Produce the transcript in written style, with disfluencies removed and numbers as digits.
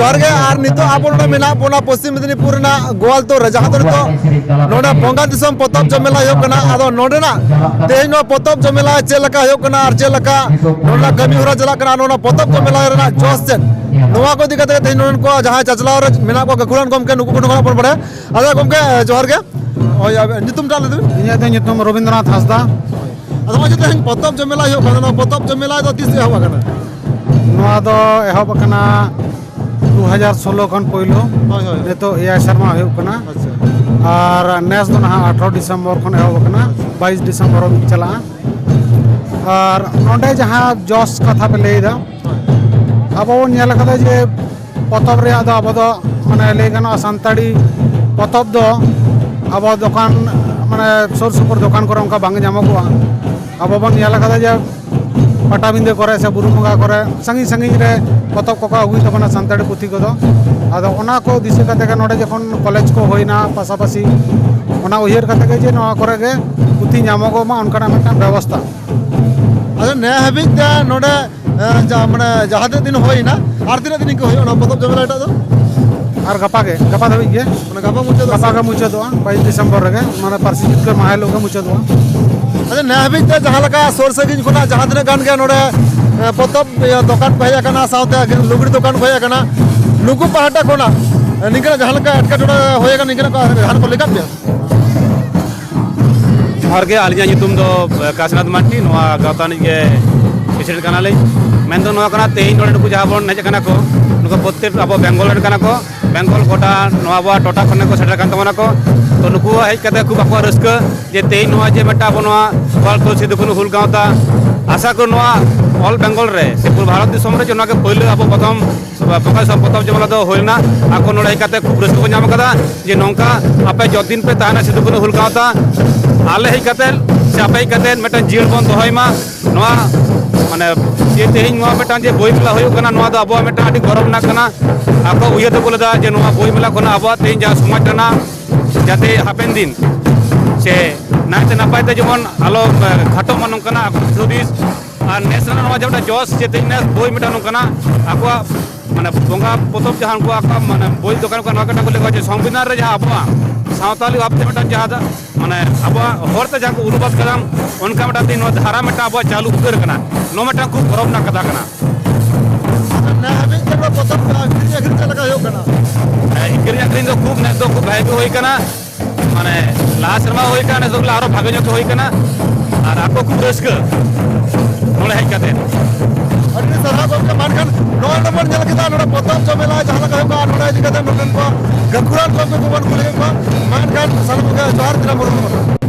जोहार गे आर नितो आबो नोडे मेना बोना पश्चिम मेदिनीपुर ना गोवालतोर जहां दो नितो नोडे बोंगा दिसम पतब जमेला हो कना आदो नोडे ना तेज नो पतब जमेला चेलका हो कना आर चेलका नोडा कमी होरा चला कना नोडा पतब जमेला रेना जोस चेन नोवा को दिकते तेज नोन को जहां चचलाव रे मेना को गखुरान गमके नुकु को पन पड़े आदा गमके जोहार गे ओय नितुम टाले दे इन्या दे नितुम रविंद्रनाथ हासदा आदो मजे तेज पतब जमेला हो कना पतब जमेला दो तीस हो कना नोआ दो एहब कना 2016 खन पहिलो नेतो एया शर्मा हो कना और नेस दो ना 18 दिसंबर खन एहब कना 22 दिसंबर भी चला और नोडे जहां जोस कथा पे लेदा अब नेल कदा जे पतब रे आदो अब दो माने ले गनो संताड़ी पतब दो अब दुकान माने सुर सुपर दुकान करे उनका बांग जामगोआ अब बन नेल कदा जे पटाबिंदे करे से बुरुमुगा करे संगी संगी रे पतब को हुई तबना संताड़ी पुथी को आदो ओना को दिसे कते के नोडे जखन कॉलेज को होइना पासापासी ओना उहिर कते के जे नोआ करे गे पुथी नामगो मा उनका मिटा व्यवस्था अरे ने हबी ते नोडे माने जहां दिन होइना आर दिन दिन को होइना पतब जमेला एटा दो और गपा धबी गे माने गपा मुचे दो 22 दिसंबर रे माने पारसी जितकर माहे लोग मुचे दो अरे ने हबी ते जहां लका सोर सगिन खुना जहां दिन गान गे नोडे पतब दुकान पे हेकना साउते लुगड़ी दुकान पे हेकना नुकु पहाटा कोना निकरा जहां लका अटका टोडा होएगा निकरा को हान को लेका पे जोहार गे आलिया नितुम दो काशीनाथ माटी नोआ गावतानी गे प्रेसिडेंट कनाले मेन दो नोआ कना तेई नोडे नुकु जहां बोन हेज कना को नुकु प्रत्येक अब बेंगल रे कना को बेंगल कोटा नोआ बा टोटा खने को सेटर कान तमना को तो नुकु हेज कते खूब आपको रस्क जे तेई नोआ जे मेटा बनवा वाल तो सिदु कुनु हुल गावता आशा को नोआ ऑल बेंगल रे से पूर्व भारत दिसम रे जोना के पहले अब प्रथम बंगा सब पतब जमला दो होइना आको नोडे हेज कते खूब रस्क को नाम कदा जे नोंका आपे जो दिन पे ताना सिदु कुनु हुल गावता आले हेज कते से आपे हेज कते मेटा जीवन बन दोहयमा नोआ माने ये तेहिं नोआ मेटा जे बोई मेला होय कना नोआ दो अब मेटा आडी गरम ना कना आको उये तो बोलदा जे नोआ बोई मेला कोना अब तेहिं जा समाज ना जाते हापेन दिन से नाते नापायते जेमन आलो घाटो मन कना सुदिस और नेशनल नोआ जबटा जोस जे तेहिं नेस बोई मेटा कना आको माने बोंगा पतब जहां को आका माने बोई दुकान को नोआ कटा को लेको जे संविधान रे जहां अब सावताली आपते मेटा जहां माने अब होरते जहां को उलुबास कदम उनका मेटा दिन धारा मेटा अब चालू उतर कना नो मेटा खूब गरम ना कदा कना ने हबी ते पतब गिरी अखरी चलका हो कना गिरी अखरी दो खूब ने दो खूब भाई होई कना माने लास्ट रमा होई कना तो आरो भागे जो होई कना और आपको खूब रस्क नोले हेज कते अरे सरहा को के मानकन नो नंबर जल के नोडे पतब जमेला जहां लका हो नोडे दिकते नोडन को गखुरान को बन को मानकन सन को जोहार दिना मोर